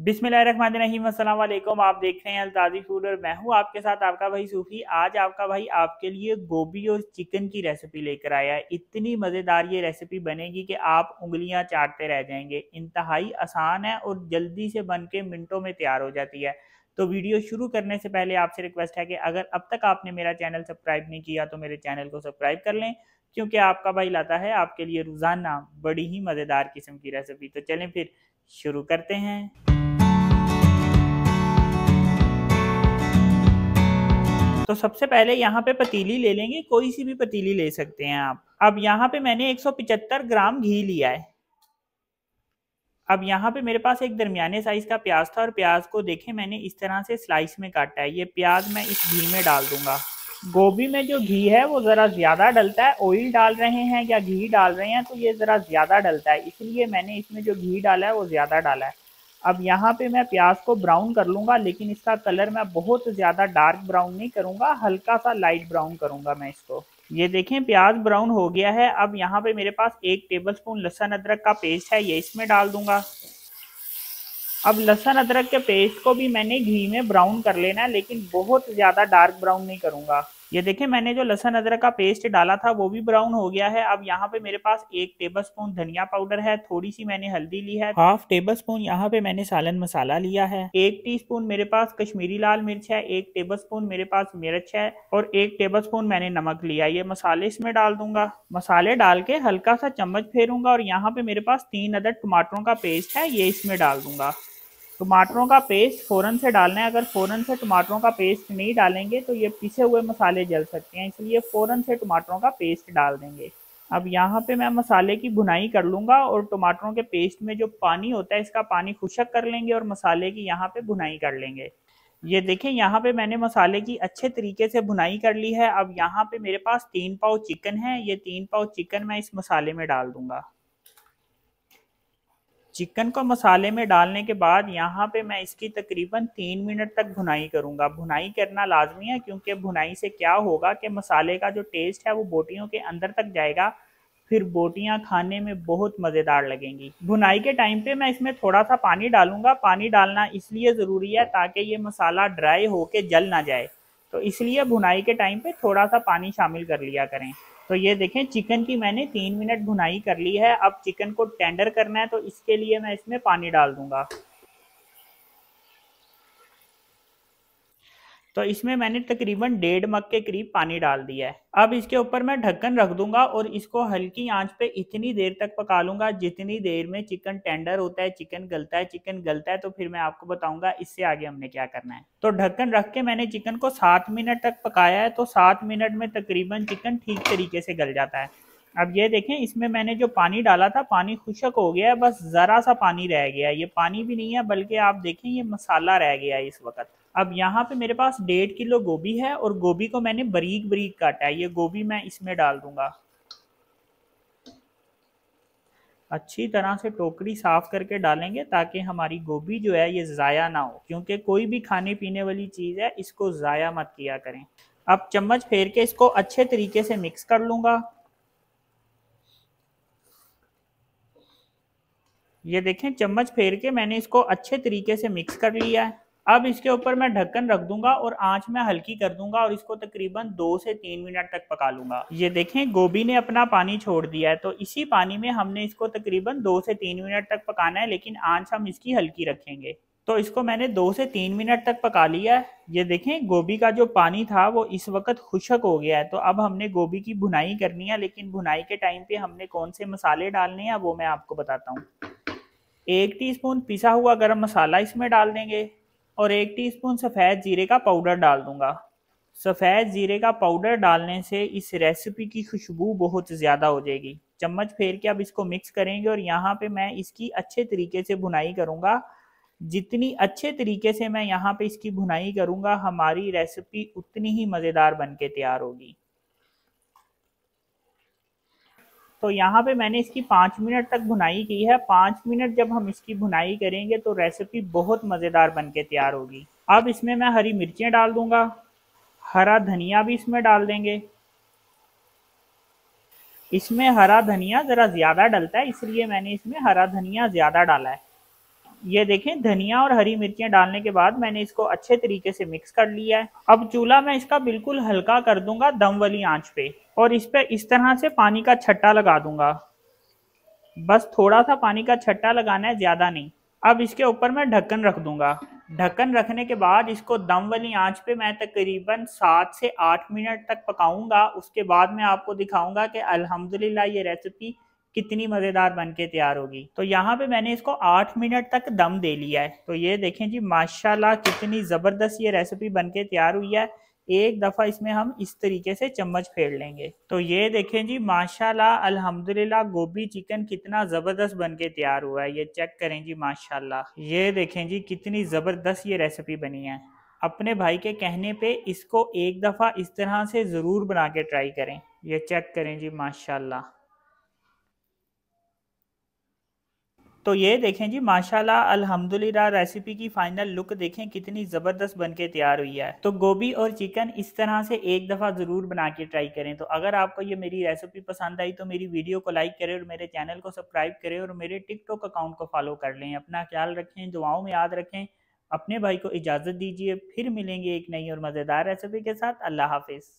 बिस्मिल्लाहिर्रहमानिर्रहीम, अस्सलाम वालेकुम। आप देख रहे हैं अल्ताज़ी फूड और मैं हूं आपके साथ आपका भाई सूफी। आज आपका भाई आपके लिए गोभी और चिकन की रेसिपी लेकर आया है। इतनी मज़ेदार ये रेसिपी बनेगी कि आप उंगलियां चाटते रह जाएंगे। इंतहाई आसान है और जल्दी से बन के मिनटों में तैयार हो जाती है। तो वीडियो शुरू करने से पहले आपसे रिक्वेस्ट है कि अगर अब तक आपने मेरा चैनल सब्सक्राइब नहीं किया तो मेरे चैनल को सब्सक्राइब कर लें, क्योंकि आपका भाई लाता है आपके लिए रोज़ाना बड़ी ही मज़ेदार किस्म की रेसिपी। तो चलें फिर शुरू करते हैं। तो सबसे पहले यहाँ पे पतीली ले लेंगे, कोई सी भी पतीली ले सकते हैं आप। अब यहाँ पे मैंने 175 ग्राम घी लिया है। अब यहाँ पे मेरे पास एक दरमियाने साइज का प्याज था और प्याज को देखें मैंने इस तरह से स्लाइस में काटा है। ये प्याज मैं इस घी में डाल दूंगा। गोभी में जो घी है वो ज़रा ज़्यादा डलता है। ऑयल डाल रहे हैं या घी डाल रहे हैं तो ये ज़रा ज़्यादा डलता है, इसलिए मैंने इसमें जो घी डाला है वो ज़्यादा डाला है। अब यहाँ पे मैं प्याज को ब्राउन कर लूँगा, लेकिन इसका कलर मैं बहुत ज़्यादा डार्क ब्राउन नहीं करूँगा, हल्का सा लाइट ब्राउन करूँगा मैं इसको। ये देखें प्याज ब्राउन हो गया है। अब यहाँ पे मेरे पास 1 टेबलस्पून लहसुन अदरक का पेस्ट है, ये इसमें डाल दूंगा। अब लहसुन अदरक के पेस्ट को भी मैंने घी में ब्राउन कर लेना है, लेकिन बहुत ज़्यादा डार्क ब्राउन नहीं करूँगा। ये देखें मैंने जो लहसुन अदरक का पेस्ट डाला था वो भी ब्राउन हो गया है। अब यहाँ पे मेरे पास 1 टेबलस्पून धनिया पाउडर है, थोड़ी सी मैंने हल्दी ली है, हाफ टेबलस्पून यहाँ पे मैंने सालन मसाला लिया है, 1 टीस्पून मेरे पास कश्मीरी लाल मिर्च है, 1 टेबलस्पून मेरे पास मिर्च है और 1 टेबलस्पून मैंने नमक लिया। ये मसाले इसमें डाल दूंगा। मसाले डाल के हल्का सा चम्मच फेरूंगा और यहाँ पे मेरे पास 3 अदद टमाटरों का पेस्ट है, ये इसमें डाल दूंगा। टमाटरों का पेस्ट फ़ौरन से डालना है। अगर फ़ौरन से टमाटरों का पेस्ट नहीं डालेंगे तो ये पिसे हुए मसाले जल सकते हैं, इसलिए फ़ौरन से टमाटरों का पेस्ट डाल देंगे। अब यहाँ पे मैं मसाले की भुनाई कर लूँगा और टमाटरों के पेस्ट में जो पानी होता है इसका पानी खुशक कर लेंगे और मसाले की यहाँ पे भुनाई कर लेंगे। ये देखें यहाँ पे मैंने मसाले की अच्छे तरीके से भुनाई कर ली है। अब यहाँ पे मेरे पास 3 पाव चिकन है, ये 3 पाव चिकन मैं इस मसाले में डाल दूंगा। चिकन को मसाले में डालने के बाद यहाँ पे मैं इसकी तकरीबन 3 मिनट तक भुनाई करूँगा। भुनाई करना लाजमी है, क्योंकि भुनाई से क्या होगा कि मसाले का जो टेस्ट है वो बोटियों के अंदर तक जाएगा, फिर बोटियाँ खाने में बहुत मज़ेदार लगेंगी। भुनाई के टाइम पे मैं इसमें थोड़ा सा पानी डालूंगा। पानी डालना इसलिए ज़रूरी है ताकि ये मसाला ड्राई होके जल ना जाए, तो इसलिए भुनाई के टाइम पे थोड़ा सा पानी शामिल कर लिया करें। तो ये देखें चिकन की मैंने 3 मिनट भुनाई कर ली है। अब चिकन को टेंडर करना है तो इसके लिए मैं इसमें पानी डाल दूंगा। तो इसमें मैंने तकरीबन 1.5 मग के करीब पानी डाल दिया है। अब इसके ऊपर मैं ढक्कन रख दूंगा और इसको हल्की आंच पे इतनी देर तक पका लूंगा जितनी देर में चिकन टेंडर होता है, चिकन गलता है। चिकन गलता है तो फिर मैं आपको बताऊंगा इससे आगे हमने क्या करना है। तो ढक्कन रख के मैंने चिकन को 7 मिनट तक पकाया है। तो 7 मिनट में तकरीबन चिकन ठीक तरीके से गल जाता है। अब ये देखें इसमें मैंने जो पानी डाला था पानी खुशक हो गया है, बस ज़रा सा पानी रह गया है। ये पानी भी नहीं है बल्कि आप देखें ये मसाला रह गया है इस वक्त। अब यहाँ पे मेरे पास 1.5 किलो गोभी है और गोभी को मैंने बारीक बारीक काटा है। ये गोभी मैं इसमें डाल दूंगा। अच्छी तरह से टोकरी साफ करके डालेंगे ताकि हमारी गोभी जो है ये ज़ाया ना हो, क्योंकि कोई भी खाने पीने वाली चीज़ है इसको ज़ाया मत किया करें। अब चम्मच फेर के इसको अच्छे तरीके से मिक्स कर लूँगा। ये देखें चम्मच फेर के मैंने इसको अच्छे तरीके से मिक्स कर लिया है। अब इसके ऊपर मैं ढक्कन रख दूंगा और आंच में हल्की कर दूंगा और इसको तकरीबन 2 से 3 मिनट तक पका लूंगा। ये देखें गोभी ने अपना पानी छोड़ दिया है, तो इसी पानी में हमने इसको तकरीबन 2 से 3 मिनट तक पकाना है, लेकिन आंच हम इसकी हल्की रखेंगे। तो इसको मैंने 2 से 3 मिनट तक पका लिया है। ये देखें गोभी का जो पानी था वो इस वक्त खुशक हो गया है। तो अब हमने गोभी की भुनाई करनी है, लेकिन भुनाई के टाइम पे हमने कौन से मसाले डालने हैं वो मैं आपको बताता हूँ। 1 टीस्पून पिसा हुआ गरम मसाला इसमें डाल देंगे और 1 टीस्पून सफ़ेद जीरे का पाउडर डाल दूंगा। सफ़ेद जीरे का पाउडर डालने से इस रेसिपी की खुशबू बहुत ज़्यादा हो जाएगी। चम्मच फेर के अब इसको मिक्स करेंगे और यहाँ पे मैं इसकी अच्छे तरीके से भुनाई करूँगा। जितनी अच्छे तरीके से मैं यहाँ पे इसकी भुनाई करूँगा हमारी रेसिपी उतनी ही मज़ेदार बन के तैयार होगी। तो यहाँ पे मैंने इसकी 5 मिनट तक भुनाई की है। 5 मिनट जब हम इसकी भुनाई करेंगे तो रेसिपी बहुत मज़ेदार बन के तैयार होगी। अब इसमें मैं हरी मिर्चें डाल दूंगा, हरा धनिया भी इसमें डाल देंगे। इसमें हरा धनिया ज़रा ज़्यादा डलता है, इसलिए मैंने इसमें हरा धनिया ज़्यादा डाला है। ये देखें, धनिया और हरी मिर्चियाँ डालने के बाद मैंने इसको अच्छे तरीके से मिक्स कर लिया है। अब चूल्हा मैं इसका बिल्कुल हल्का कर दूंगा दम वाली आंच पे, और इस पे इस तरह से पानी का छट्टा लगा दूंगा। बस थोड़ा सा पानी का छट्टा लगाना है, ज्यादा नहीं। अब इसके ऊपर मैं ढक्कन रख दूंगा। ढक्कन रखने के बाद इसको दम वाली आंच पे मैं तकरीबन 7 से 8 मिनट तक पकाऊंगा। उसके बाद मैं आपको दिखाऊंगा कि अल्हम्दुलिल्लाह ये रेसिपी कितनी मज़ेदार बन के तैयार होगी। तो यहाँ पे मैंने इसको 8 मिनट तक दम दे लिया है। तो ये देखें जी, माशाल्लाह कितनी ज़बरदस्त ये रेसिपी बन के तैयार हुई है। एक दफ़ा इसमें हम इस तरीके से चम्मच फेर लेंगे। तो ये देखें जी, माशाल्लाह अल्हम्दुलिल्लाह गोभी चिकन कितना ज़बरदस्त बन के तैयार हुआ है। ये चेक करें जी, माशाल्लाह ये देखें जी कितनी ज़बरदस्त ये रेसिपी बनी है। अपने भाई के कहने पे इसको एक दफ़ा इस तरह से ज़रूर बना के ट्राई करें। ये चेक करें जी, माशाल्लाह। तो ये देखें जी, माशाल्लाह अल्हम्दुलिल्लाह रेसिपी की फाइनल लुक देखें कितनी ज़बरदस्त बन के तैयार हुई है। तो गोभी और चिकन इस तरह से एक दफ़ा ज़रूर बना के ट्राई करें। तो अगर आपको ये मेरी रेसिपी पसंद आई तो मेरी वीडियो को लाइक करें और मेरे चैनल को सब्सक्राइब करें और मेरे टिकटॉक अकाउंट को फॉलो कर लें। अपना ख्याल रखें, दुआओं में याद रखें। अपने भाई को इजाज़त दीजिए, फिर मिलेंगे एक नई और मज़ेदार रेसिपी के साथ। अल्लाह हाफिज़।